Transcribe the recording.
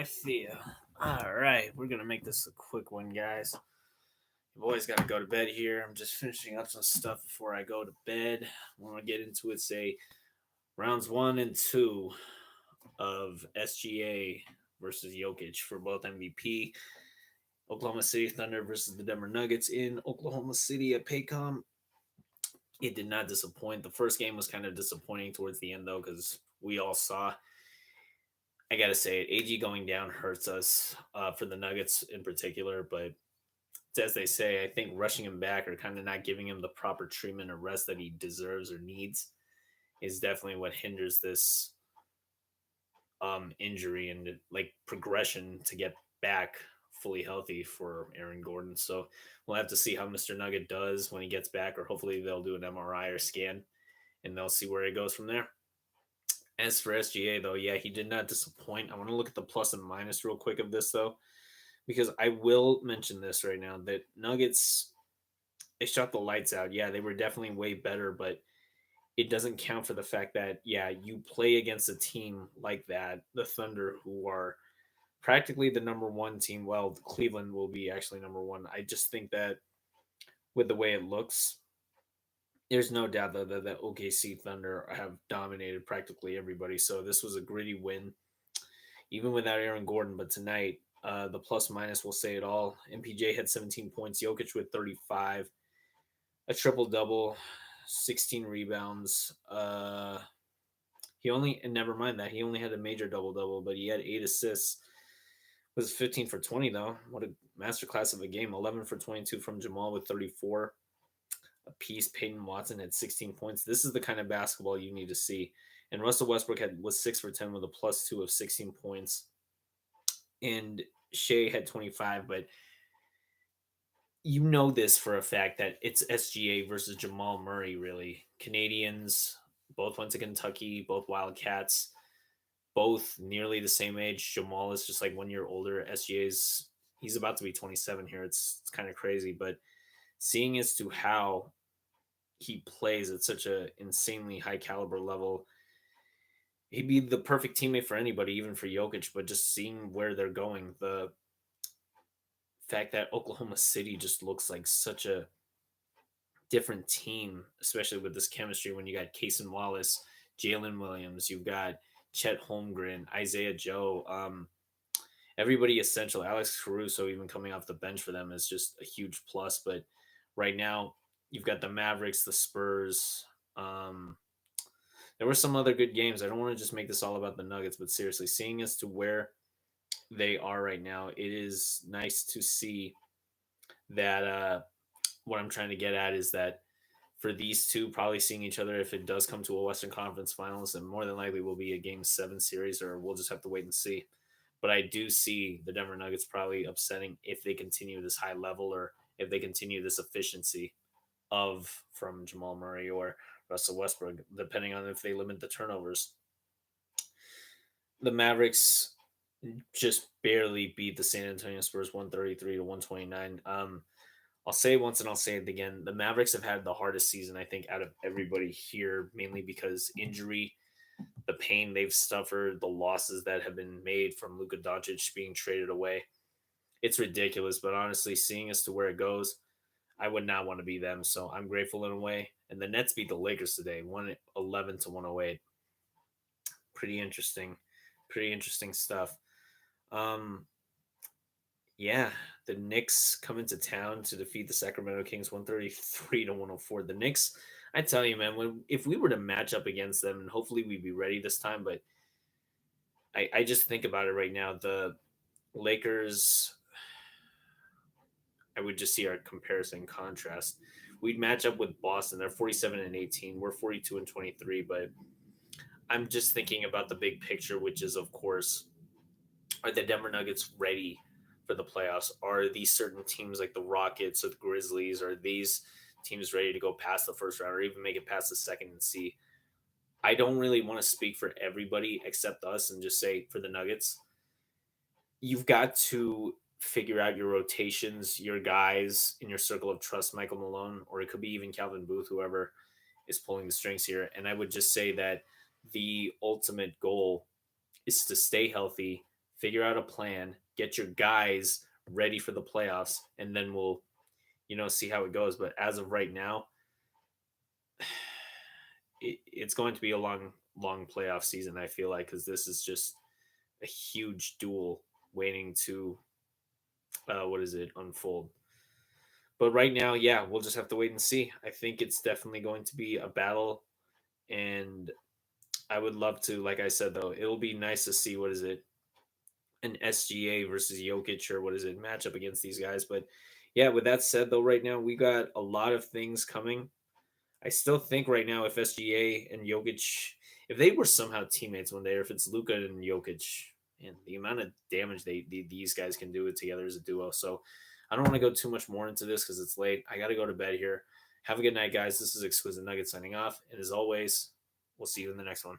I feel. All right, we're gonna make this a quick one, guys. The boys gotta go to bed here. I'm just finishing up some stuff before I go to bed. I want to get into it. Say rounds 1 and 2 of SGA versus Jokic for both MVP. Oklahoma City Thunder versus the Denver Nuggets in Oklahoma City at Paycom. It did not disappoint. The first game was kind of disappointing towards the end, though, because we all saw. I gotta say it. AG going down hurts us for the Nuggets in particular, but as they say, I think rushing him back or kind of not giving him the proper treatment or rest that he deserves or needs is definitely what hinders this injury and like progression to get back fully healthy for Aaron Gordon. So we'll have to see how Mr. Nugget does when he gets back, or hopefully they'll do an MRI or scan and they'll see where it goes from there. As for SGA, though, yeah, he did not disappoint. I want to look at the plus and minus real quick of this, though, because I will mention this right now that Nuggets, they shot the lights out. Yeah, they were definitely way better, but it doesn't count for the fact that, yeah, you play against a team like that, the Thunder, who are practically the number one team. Well, Cleveland will be actually number one. I just think that with the way it looks, there's no doubt that the OKC Thunder have dominated practically everybody. So this was a gritty win, even without Aaron Gordon. But tonight, the plus minus will say it all. MPJ had 17 points, Jokic with 35, a triple double, 16 rebounds. He only, and never mind that, he only had a major double double, but he had 8 assists. Was 15 for 20 though. What a masterclass of a game. 11 for 22 from Jamal with 34 a piece. Peyton Watson had 16 points. This is the kind of basketball you need to see. And Russell Westbrook was 6 for 10 with a +2 of 16 points. And Shea had 25, but you know this for a fact that it's SGA versus Jamal Murray, really. Canadians both went to Kentucky, both Wildcats, both nearly the same age. Jamal is just like 1 year older. SGA's, he's about to be 27 here. It's kind of crazy, but seeing as to how he plays at such a insanely high caliber level, he'd be the perfect teammate for anybody, even for Jokic. But just seeing where they're going, the fact that Oklahoma City just looks like such a different team, especially with this chemistry when you got Cason Wallace, Jalen Williams, you've got Chet Holmgren, Isaiah Joe, everybody essential. Alex Caruso even coming off the bench for them is just a huge plus. But right now, you've got the Mavericks, the Spurs. There were some other good games. I don't want to just make this all about the Nuggets, but seriously, seeing as to where they are right now, it is nice to see that what I'm trying to get at is that for these two probably seeing each other, if it does come to a Western Conference Finals, then more than likely will be a Game 7 series, or we'll just have to wait and see. But I do see the Denver Nuggets probably upsetting if they continue this high level, or if they continue this efficiency of from Jamal Murray or Russell Westbrook, depending on if they limit the turnovers. The Mavericks just barely beat the San Antonio Spurs 133 to 129. I'll say it once and I'll say it again. The Mavericks have had the hardest season, I think, out of everybody here, mainly because injury, the pain they've suffered, the losses that have been made from Luka Doncic being traded away. It's ridiculous, but honestly, seeing as to where it goes, I would not want to be them. So I'm grateful in a way. And the Nets beat the Lakers today, 111 to 108. Pretty interesting. Pretty interesting stuff. Um, yeah, the Knicks come into town to defeat the Sacramento Kings 133 to 104. The Knicks, I tell you, man, if we were to match up against them, and hopefully we'd be ready this time, but I just think about it right now. The Lakers, I would just see our comparison contrast. We'd match up with Boston. They're 47 and 18. We're 42 and 23, but I'm just thinking about the big picture, which is, of course, are the Denver Nuggets ready for the playoffs? Are these certain teams like the Rockets or the Grizzlies, are these teams ready to go past the first round or even make it past the second and see? I don't really want to speak for everybody except us and just say for the Nuggets, you've got to figure out your rotations, your guys in your circle of trust, Michael Malone, or it could be even Calvin Booth, whoever is pulling the strings here. And I would just say that the ultimate goal is to stay healthy, figure out a plan, get your guys ready for the playoffs, and then we'll, see how it goes. But as of right now, it's going to be a long, long playoff season, I feel like, because this is just a huge duel waiting to, unfold. But right now, yeah, we'll just have to wait and see. I think it's definitely going to be a battle, and I would love to, like I said, though, it'll be nice to see an SGA versus Jokic or matchup against these guys. But yeah, with that said, though, right now we got a lot of things coming. I still think right now if SGA and Jokic, if they were somehow teammates one day, or if it's Luka and Jokic, and the amount of damage these guys can do it together as a duo. So I don't want to go too much more into this because it's late. I got to go to bed here. Have a good night, guys. This is Exquisite Nugget signing off. And as always, we'll see you in the next one.